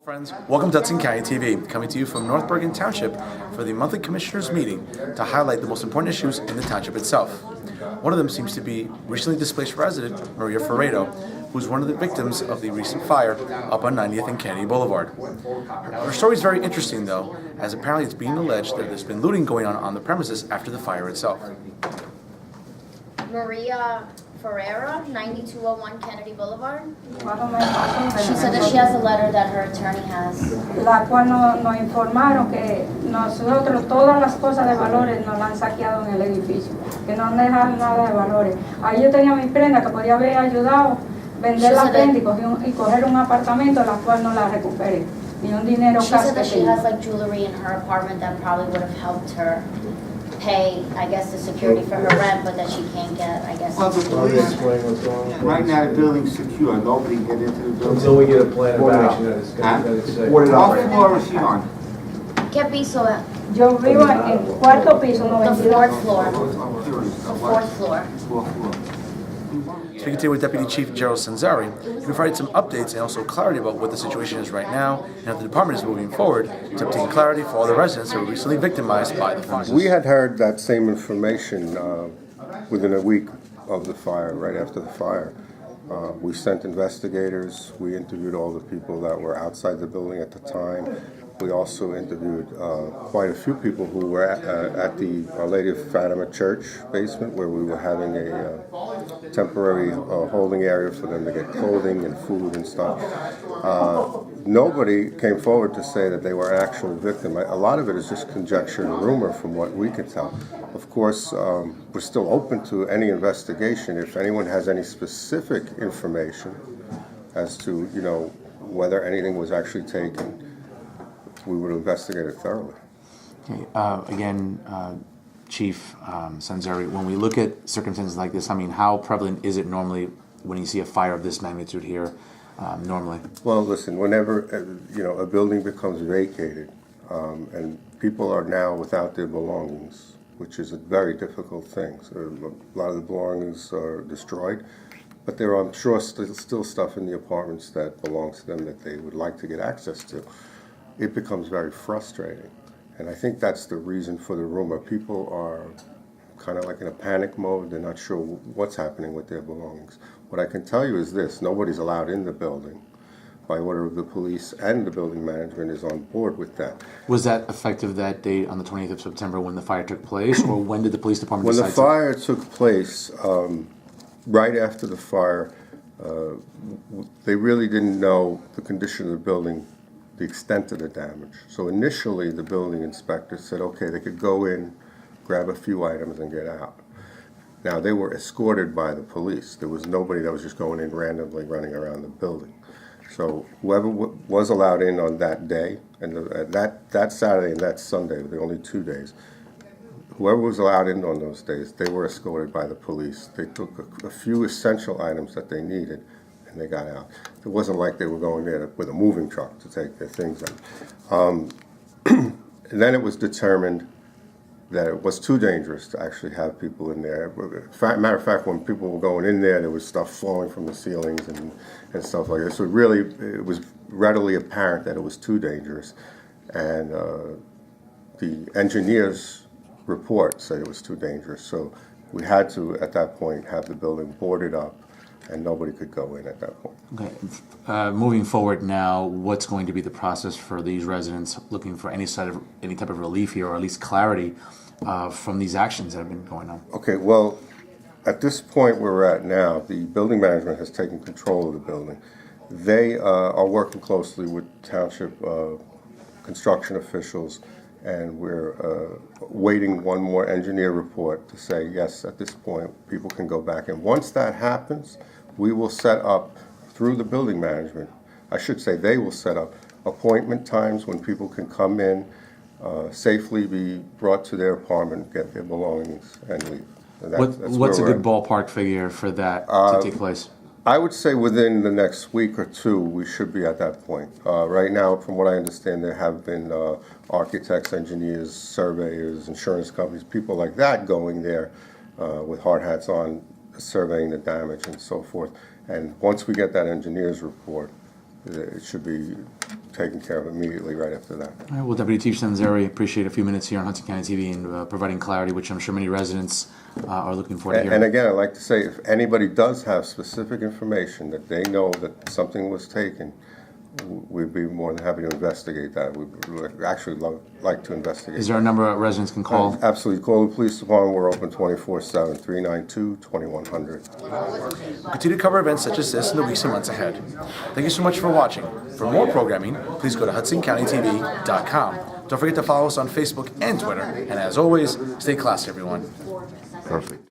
Friends, welcome to Hudson County TV, coming to you from North Bergen Township for the monthly commissioners meeting to highlight the most important issues in the township itself. One of them seems to be recently displaced resident Maria Ferreiro, who's one of the victims of the recent fire up on 90th and Kennedy Boulevard. Her story is very interesting though, as apparently it's being alleged that there's been looting going on the premises after the fire itself. Maria Ferreira, 9201 Kennedy Boulevard. She said that she has a letter that her attorney has. La cual nos informaron que nosotros todas las cosas de valores nos la han saqueado en el edificio, que no han dejado nada de valores. Ahí yo tenía mi prenda que podía haber ayudado vender la prenda y coger un apartamento, la cual no la recuperé. Ni un dinero She said that she has like jewelry in her apartment that probably would have helped her pay, I guess, the security for her rent, but that she can't get, I guess. Well, the police, right now the building's secure, nobody can get into the building. Until we get a plan of action that is safe. What floor is she on? ¿Qué piso? Yo vivo en el cuarto piso, The 92. fourth floor. The fourth floor. Fourth floor. Speaking today with Deputy Chief Gerald Sanzari, he provided some updates and also clarity about what the situation is right now and how the department is moving forward to obtain clarity for all the residents who were recently victimized by the fire. We had heard that same information within a week of the fire, right after the fire. We sent investigators, we interviewed all the people that were outside the building at the time. We also interviewed quite a few people who were at the Our Lady of Fatima Church basement, where we were having a temporary holding area for them to get clothing and food and stuff. Nobody came forward to say that they were an actual victim. A lot of it is just conjecture and rumor from what we can tell. Of course, we're still open to any investigation. If anyone has any specific information as to, whether anything was actually taken, we would investigate it thoroughly. Okay, again, Chief Sanzari, when we look at circumstances like this, how prevalent is it normally when you see a fire of this magnitude here, normally? Well, listen, whenever, a building becomes vacated and people are now without their belongings, which is a very difficult thing. So a lot of the belongings are destroyed, but there are, I'm sure, still stuff in the apartments that belongs to them that they would like to get access to. It becomes very frustrating. And I think that's the reason for the rumor. People are kind of like in a panic mode. They're not sure what's happening with their belongings. What I can tell you is this: nobody's allowed in the building. By order of the police, and the building management is on board with that. Was that effective that date on the 20th of September when the fire took place, or when did the police department decide? When the fire took place, right after the fire, they really didn't know the condition of the building, the extent of the damage. So initially the building inspector said, okay, they could go in, grab a few items and get out. Now they were escorted by the police. There was nobody that was just going in randomly running around the building. So whoever was allowed in on that day, and that Saturday and that Sunday, the only 2 days, whoever was allowed in on those days, they were escorted by the police. They took a few essential items that they needed, and they got out. It wasn't like they were going there with a moving truck to take their things in. And then it was determined that it was too dangerous to actually have people in there. Matter of fact, when people were going in there was stuff falling from the ceilings and stuff like that. So it was readily apparent that it was too dangerous. And the engineer's report said it was too dangerous. So we had to, at that point, have the building boarded up, and nobody could go in at that point. Okay. Moving forward now, what's going to be the process for these residents looking for any type of relief here, or at least clarity from these actions that have been going on? Okay, well, at this point where we're at now, the building management has taken control of the building. They are working closely with township construction officials, and we're waiting one more engineer report to say, yes, at this point, people can go back. And once that happens, we will set up, through the building management, I should say they will set up appointment times when people can come in, safely be brought to their apartment, get their belongings, and leave. And What's a good ballpark figure for that to take place? I would say within the next week or two, we should be at that point. Right now, from what I understand, there have been architects, engineers, surveyors, insurance companies, people like that going there with hard hats on, surveying the damage and so forth. And once we get that engineer's report, it should be taken care of immediately right after that. All right, well, Deputy Chief Stanzeri, appreciate a few minutes here on Hudson County TV and providing clarity, which I'm sure many residents are looking forward to And hearing. again, I'd like to say, if anybody does have specific information that they know that something was taken, we'd be more than happy to investigate that. We'd actually like to investigate. Is there a number of residents can call? Absolutely. Call the police department. We're open 24/7, 392-2100. We'll continue to cover events such as this in the weeks and months ahead. Thank you so much for watching. For more programming, please go to HudsonCountyTV.com. Don't forget to follow us on Facebook and Twitter. And as always, stay classy, everyone. Perfect.